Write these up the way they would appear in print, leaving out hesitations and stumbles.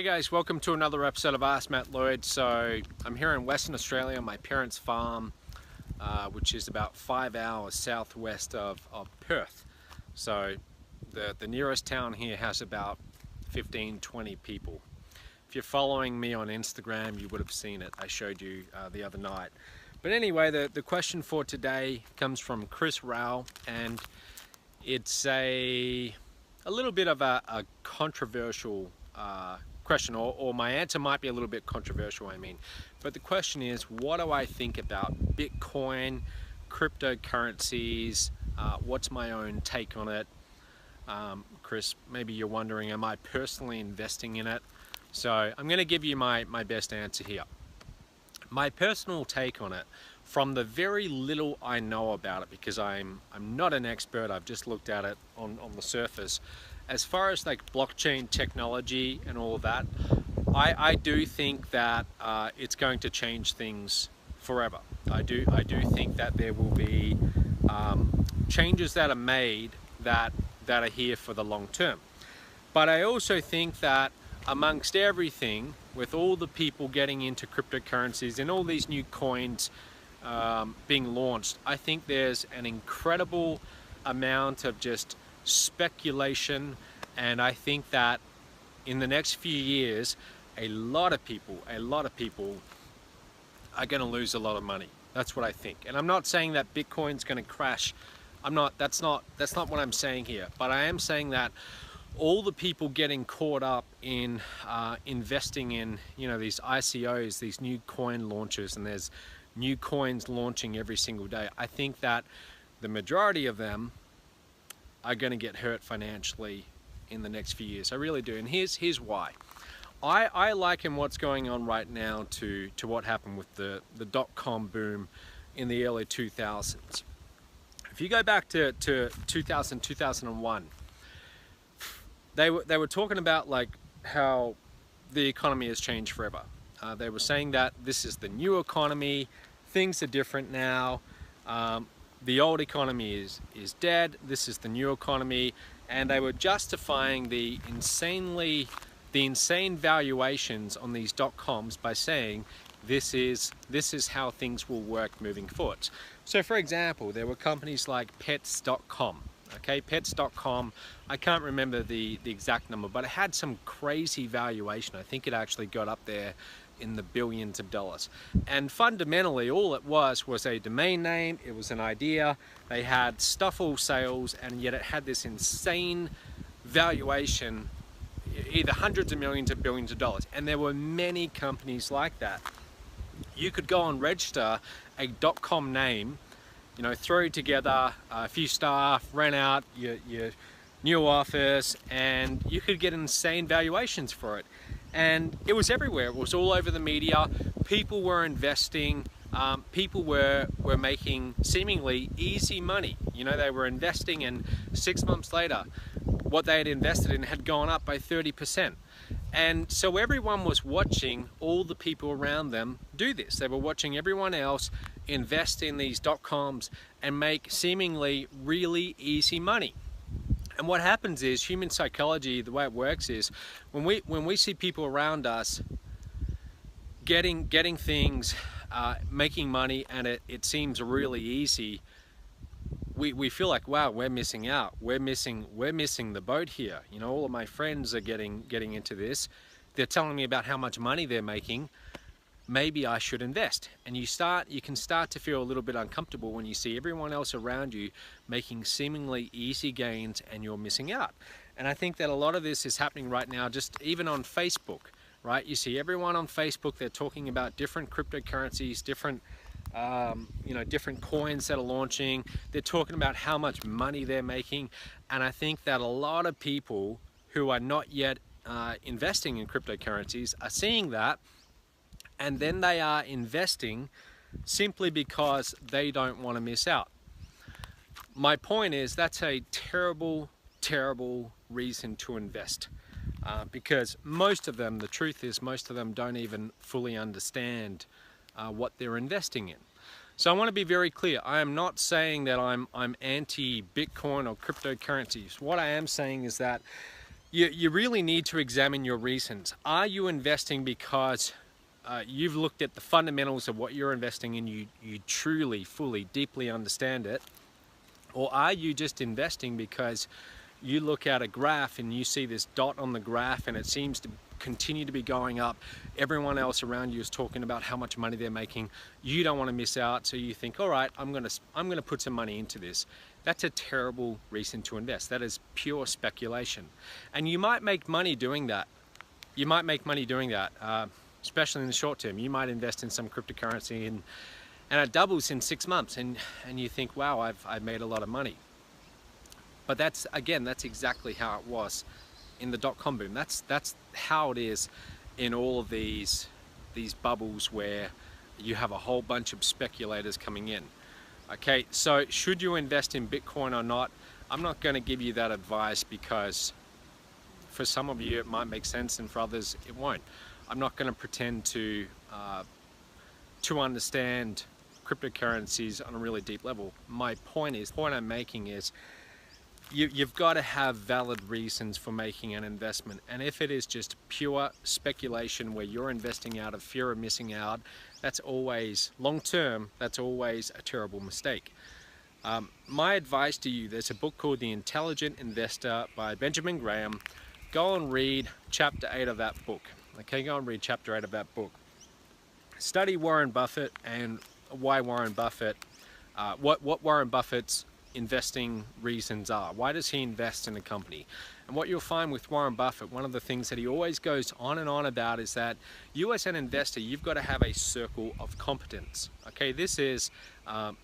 Hey guys, welcome to another episode of Ask Matt Lloyd. So I'm here in Western Australia on my parents' farm, which is about 5 hours southwest of Perth. So the nearest town here has about 15-20 people. If you're following me on Instagram, you would have seen it. I showed you the other night. But anyway, the question for today comes from Chris Rao, and it's a little bit of a controversial question, or my answer might be a little bit controversial, I mean. But the question is, what do I think about Bitcoin, cryptocurrencies? What's my own take on it? Chris, maybe you're wondering, am I personally investing in it? So I'm going to give you my best answer here. My personal take on it, from the very little I know about it, because I'm not an expert, I've just looked at it on the surface. As far as like blockchain technology and all of that, I do think that it's going to change things forever. I do think that there will be changes that are made that are here for the long term. But I also think that amongst everything, with all the people getting into cryptocurrencies and all these new coins being launched, I think there's an incredible amount of just speculation, and I think that in the next few years a lot of people are going to lose a lot of money. That's what I think. And I'm not saying that Bitcoin's going to crash. That's not what I'm saying here, but I am saying that all the people getting caught up in investing in, you know, these ICOs, these new coin launches, and there's new coins launching every single day, I think that the majority of them are going to get hurt financially in the next few years. I really do. And here's why. I liken what's going on right now to what happened with the dot-com boom in the early 2000s. If you go back to 2000, 2001, they were talking about like how the economy has changed forever. They were saying that this is the new economy, things are different now. The old economy is dead, this is the new economy, and they were justifying the insane valuations on these dot-coms by saying this is how things will work moving forward. So for example, there were companies like pets.com. Okay, pets.com, I can't remember the exact number, but it had some crazy valuation. I think it actually got up there in the billions of dollars. And fundamentally, all it was a domain name, it was an idea, they had stuff all sales, and yet it had this insane valuation, either hundreds of millions or billions of dollars. And there were many companies like that. You could go and register a .com name, you know, throw together a few staff, rent out your new office, and you could get insane valuations for it. And it was everywhere. It was all over the media. People were investing. People were making seemingly easy money. You know, they were investing, and 6 months later, what they had invested in had gone up by 30%. And so everyone was watching all the people around them do this. They were watching everyone else invest in these dot-coms and make seemingly really easy money. And what happens is, human psychology, the way it works is, when we see people around us getting things, making money, and it seems really easy, we feel like, wow, we're missing out. We're missing the boat here. You know, all of my friends are getting into this. They're telling me about how much money they're making. Maybe I should invest. And you can start to feel a little bit uncomfortable when you see everyone else around you making seemingly easy gains and you're missing out. And I think that a lot of this is happening right now, just even on Facebook, right? You see everyone on Facebook, they're talking about different cryptocurrencies, different different coins that are launching. They're talking about how much money they're making. And I think that a lot of people who are not yet investing in cryptocurrencies are seeing that, and then they are investing simply because they don't want to miss out. My point is, that's a terrible reason to invest, because most of them, the truth is, most of them don't even fully understand what they're investing in. So I want to be very clear. I am not saying that I'm anti-Bitcoin or cryptocurrencies. What I am saying is that you really need to examine your reasons. Are you investing because you've looked at the fundamentals of what you're investing in, you truly, fully, deeply understand it? Or are you just investing because you look at a graph and you see this dot on the graph and it seems to continue to be going up? Everyone else around you is talking about how much money they're making. You don't want to miss out, so you think, all right, I'm gonna put some money into this. That's a terrible reason to invest. That is pure speculation. And you might make money doing that. You might make money doing that, especially in the short term. You might invest in some cryptocurrency and it doubles in 6 months, and you think, wow, I've made a lot of money. But that's exactly how it was in the dot-com boom. That's how it is in all of these bubbles where you have a whole bunch of speculators coming in. Okay, so should you invest in Bitcoin or not? I'm not going to give you that advice, because for some of you it might make sense and for others it won't. I'm not going to pretend to understand cryptocurrencies on a really deep level. The point I'm making is you've got to have valid reasons for making an investment. And if it is just pure speculation where you're investing out of fear of missing out, that's always, long term, that's always a terrible mistake. My advice to you, there's a book called The Intelligent Investor by Benjamin Graham. Go and read chapter 8 of that book. Okay, go and read chapter 8 of that book. Study Warren Buffett and why Warren Buffett, what Warren Buffett's investing reasons are. Why does he invest in a company? And what you'll find with Warren Buffett, one of the things that he always goes on and on about is that you as an investor, you've got to have a circle of competence. Okay, this is,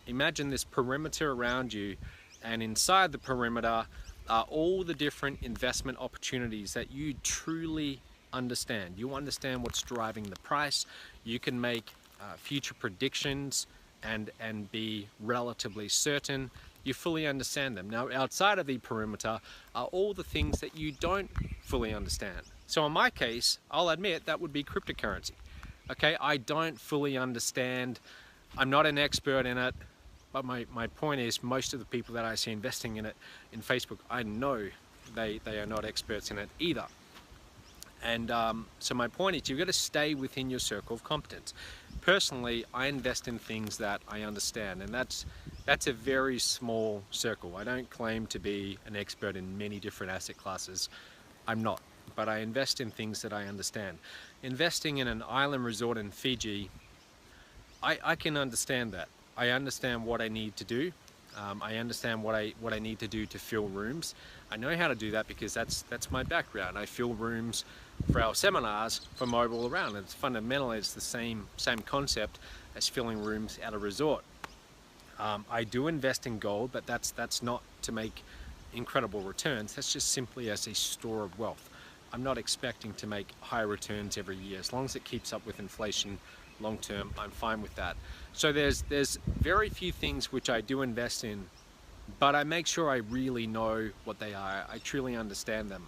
imagine this perimeter around you, and inside the perimeter are all the different investment opportunities that you truly understand. You understand what's driving the price. You can make future predictions and be relatively certain. You fully understand them. Now, outside of the perimeter are all the things that you don't fully understand. So in my case, I'll admit that would be cryptocurrency. Okay, I don't fully understand. I'm not an expert in it, but my point is, most of the people that I see investing in it in Facebook, I know they are not experts in it either. And so my point is, you've got to stay within your circle of competence. Personally, I invest in things that I understand, and that's a very small circle. I don't claim to be an expert in many different asset classes. I'm not, but I invest in things that I understand. Investing in an island resort in Fiji, I can understand that. I understand what I need to do. I understand what I need to do to fill rooms. I know how to do that because that's my background. I fill rooms for our seminars for Mobile Around. It's fundamentally the same concept as filling rooms at a resort. I do invest in gold, but that's not to make incredible returns. That's just simply as a store of wealth. I'm not expecting to make high returns every year. As long as it keeps up with inflation long term, I'm fine with that. So there's very few things which I do invest in, but I make sure I really know what they are. I truly understand them.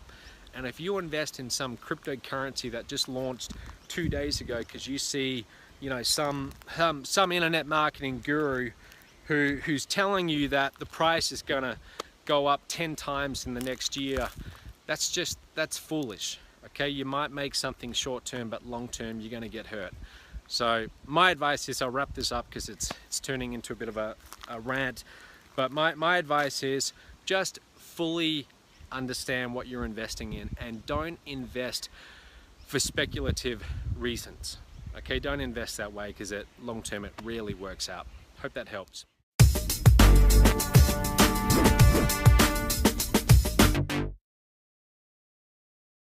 And if you invest in some cryptocurrency that just launched 2 days ago because you see, you know, some internet marketing guru who's telling you that the price is going to go up 10 times in the next year, that's foolish. Okay, you might make something short term, but long term you're going to get hurt. So my advice is, I'll wrap this up because it's turning into a bit of a rant, but my advice is just fully understand what you're investing in and don't invest for speculative reasons. Okay, don't invest that way because long term it really works out. Hope that helps.